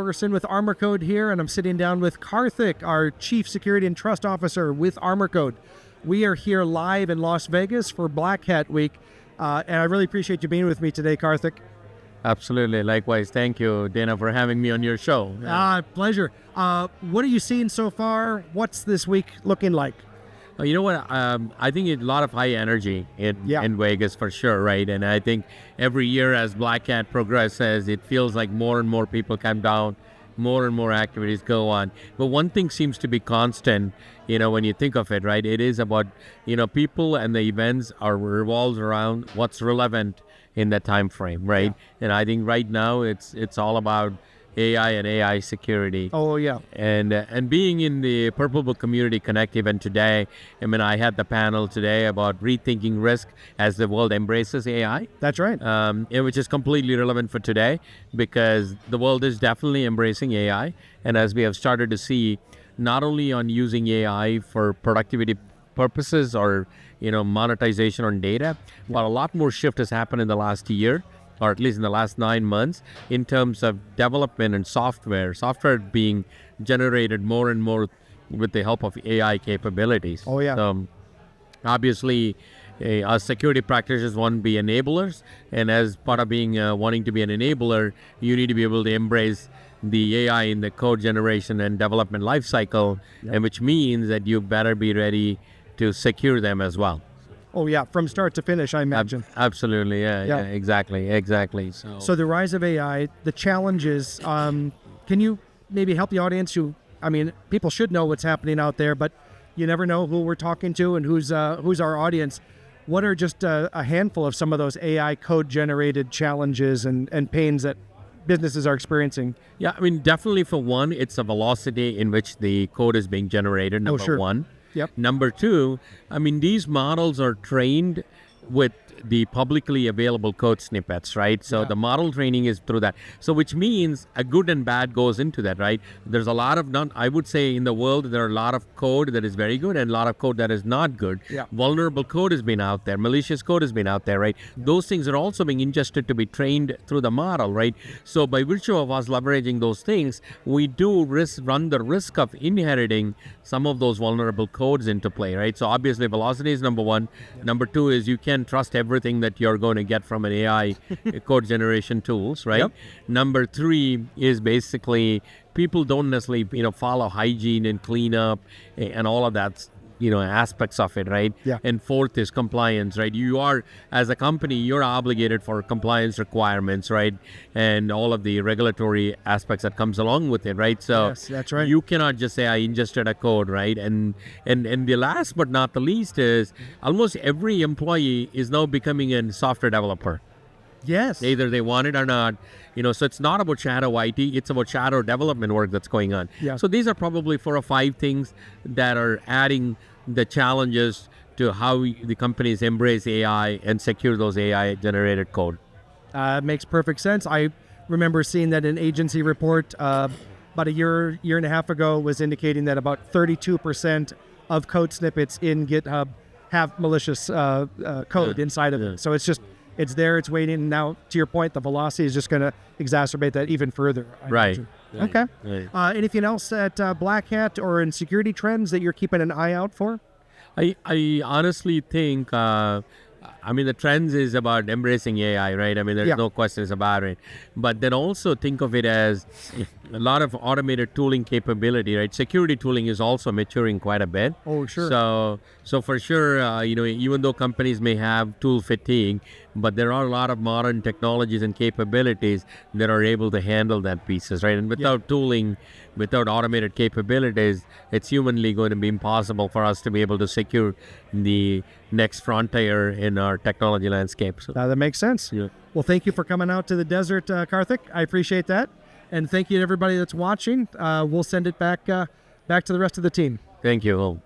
Ferguson with ArmorCode here, and I'm sitting down with Karthik, our Chief Security and Trust Officer with ArmorCode. We are here live in Las Vegas for Black Hat Week, and I really appreciate you being with me today, Karthik. Absolutely. Likewise. Thank you, Dana, for having me on your show. Pleasure. What are you seeing so far? What's this week looking like? You know what? I think a lot of high energy in Vegas for sure, right? And I think every year as Black Hat progresses, it feels like more and more people come down, more and more activities go on. But one thing seems to be constant, when you think of it, right? It is about, people and the events revolves around what's relevant in that time frame, right? Yeah. And I think right now it's all about AI and AI security. Oh, yeah. And being in the PBC Community Connect event today, I had the panel today about rethinking risk as the world embraces AI. That's right. Which is completely relevant for today because the world is definitely embracing AI. And as we have started to see, not only on using AI for productivity purposes or, monetization on data, but a lot more shift has happened in the last year, or at least in the last 9 months, in terms of development and software being generated more and more with the help of AI capabilities. Oh, yeah. So, obviously, as security practitioners want to be enablers, and as part of being wanting to be an enabler, you need to be able to embrace the AI in the code generation and development lifecycle, and which means that you better be ready to secure them as well. Oh, yeah, from start to finish, I imagine. Absolutely, yeah, exactly. So the rise of AI, the challenges, can you maybe help the audience who, people should know what's happening out there, but you never know who we're talking to and who's our audience. What are just a handful of some of those AI code-generated challenges and pains that businesses are experiencing? Yeah, definitely for one, it's the velocity in which the code is being generated, number one. Yep. Number two, these models are trained with the publicly available code snippets, right? So the model training is through that. So which means a good and bad goes into that, right? There's a lot of I would say in the world, there are a lot of code that is very good and a lot of code that is not good. Yeah. Vulnerable code has been out there. Malicious code has been out there, right? Those things are also being ingested to be trained through the model, right? So by virtue of us leveraging those things, we do run the risk of inheriting some of those vulnerable codes into play, right? So obviously velocity is number one. Number two is you can trust everything that you're going to get from an AI code generation tools, right? Yep. Number three is basically people don't necessarily, follow hygiene and cleanup and all of that, aspects of it, right? Yeah. And fourth is compliance, right? You are, as a company, you're obligated for compliance requirements, right? And all of the regulatory aspects that comes along with it, right? So yes, that's right. You cannot just say I ingested a code, right? And the last but not the least is almost every employee is now becoming a software developer. Yes. Either they want it or not. So it's not about shadow IT, it's about shadow development work that's going on. Yeah. So these are probably 4 or 5 things that are adding the challenges to how the companies embrace AI and secure those AI-generated code. Makes perfect sense. I remember seeing that an agency report about a year and a half ago was indicating that about 32% of code snippets in GitHub have malicious code inside of it. So it's there, it's waiting. Now, to your point, the velocity is just going to exacerbate that even further. Right. Okay. Anything else at Black Hat or in security trends that you're keeping an eye out for? I honestly think, the trends is about embracing AI, right? There's no questions about it. But then also think of it as a lot of automated tooling capability, right? Security tooling is also maturing quite a bit. Oh, sure. So for sure, even though companies may have tool fatigue, but there are a lot of modern technologies and capabilities that are able to handle that pieces, right? And without tooling, without automated capabilities, it's humanly going to be impossible for us to be able to secure the next frontier in our technology landscape. So that makes sense. Yeah. Well, thank you for coming out to the desert, Karthik. I appreciate that. And thank you to everybody that's watching. We'll send it back to the rest of the team. Thank you.